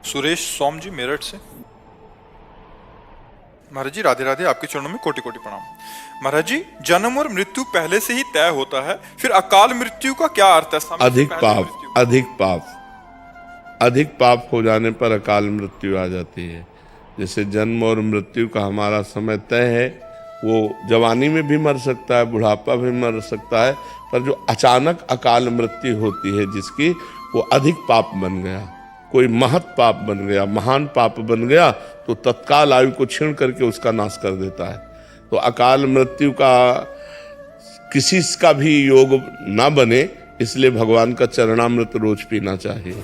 सुरेश सोम जी मेरठ से। महाराज जी राधे राधे, आपके चरणों में कोटि कोटि प्रणाम। महाराज जी, जन्म और मृत्यु पहले से ही तय होता है, फिर अकाल मृत्यु का क्या अर्थ है? समय से अधिक पहले पाप, मृत्यु। अधिक पाप हो जाने पर अकाल मृत्यु आ जाती है। जैसे जन्म और मृत्यु का हमारा समय तय है, वो जवानी में भी मर सकता है, बुढ़ापा भी मर सकता है, पर जो अचानक अकाल मृत्यु होती है जिसकी, वो अधिक पाप बन गया, कोई महत पाप बन गया, महान पाप बन गया, तो तत्काल आयु को छीन करके उसका नाश कर देता है। तो अकाल मृत्यु का किसी का भी योग ना बने, इसलिए भगवान का चरणामृत रोज पीना चाहिए।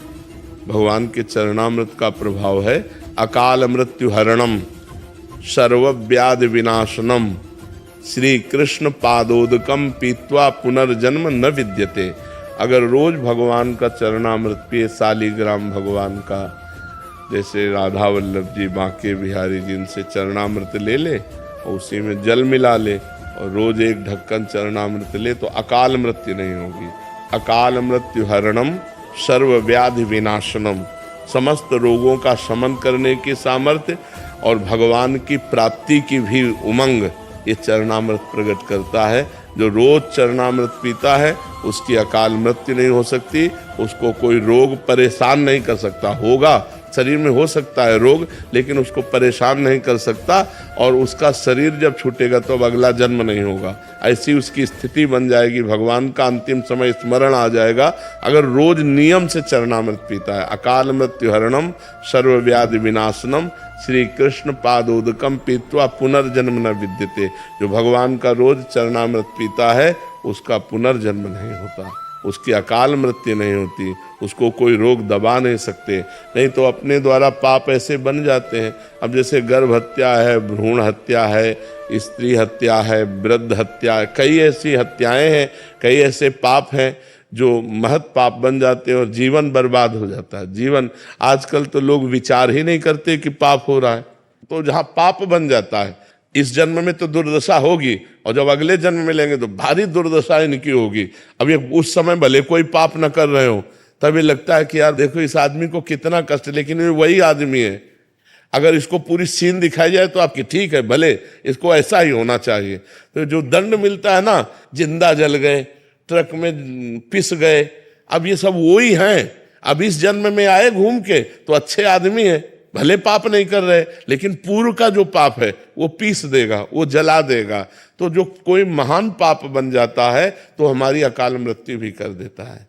भगवान के चरणामृत का प्रभाव है अकाल मृत्यु हरणम सर्वव्याधि विनाशनम श्री कृष्ण पादोदकम पीत्वा पुनर्जन्म न विद्यते। अगर रोज भगवान का चरणामृत पिए, शालिग्राम भगवान का, जैसे राधा वल्लभ जी बांके बिहारी जिनसे चरणामृत ले ले और उसी में जल मिला ले और रोज एक ढक्कन चरणामृत ले, तो अकाल मृत्यु नहीं होगी। अकाल मृत्यु हरणम सर्वव्याधि विनाशनम, समस्त रोगों का शमन करने की सामर्थ्य और भगवान की प्राप्ति की भी उमंग ये चरणामृत प्रकट करता है। जो रोज चरणामृत पीता है उसकी अकाल मृत्यु नहीं हो सकती, उसको कोई रोग परेशान नहीं कर सकता। होगा, शरीर में हो सकता है रोग, लेकिन उसको परेशान नहीं कर सकता, और उसका शरीर जब छूटेगा तो अब अगला जन्म नहीं होगा, ऐसी उसकी स्थिति बन जाएगी। भगवान का अंतिम समय स्मरण आ जाएगा अगर रोज नियम से चरणामृत पीता है। अकाल मृत्यु हरणम सर्वव्याधि विनाशनम श्री कृष्ण पादोदकम पीत्वा पुनर्जन्म न विद्यते। जो भगवान का रोज चरणामृत पीता है उसका पुनर्जन्म नहीं होता, उसकी अकाल मृत्यु नहीं होती, उसको कोई रोग दबा नहीं सकते। नहीं तो अपने द्वारा पाप ऐसे बन जाते हैं। अब जैसे गर्भ हत्या है, भ्रूण हत्या है, स्त्री हत्या है, वृद्ध हत्या है, कई ऐसी हत्याएं हैं, कई ऐसे पाप हैं जो महत पाप बन जाते हैं और जीवन बर्बाद हो जाता है। जीवन, आजकल तो लोग विचार ही नहीं करते कि पाप हो रहा है। तो जहाँ पाप बन जाता है, इस जन्म में तो दुर्दशा होगी, और जब अगले जन्म में लेंगे तो भारी दुर्दशा इनकी होगी। अब ये उस समय भले कोई पाप न कर रहे हो, तभी लगता है कि यार देखो इस आदमी को कितना कष्ट, लेकिन ये वही आदमी है। अगर इसको पूरी सीन दिखाई जाए तो आपकी ठीक है, भले इसको ऐसा ही होना चाहिए। तो जो दंड मिलता है ना, जिंदा जल गए, ट्रक में पिस गए, अब ये सब वही हैं। अब इस जन्म में आए घूम के तो अच्छे आदमी हैं, भले पाप नहीं कर रहे, लेकिन पूर्व का जो पाप है वो पीस देगा, वो जला देगा। तो जो कोई महान पाप बन जाता है तो हमारी अकाल मृत्यु भी कर देता है।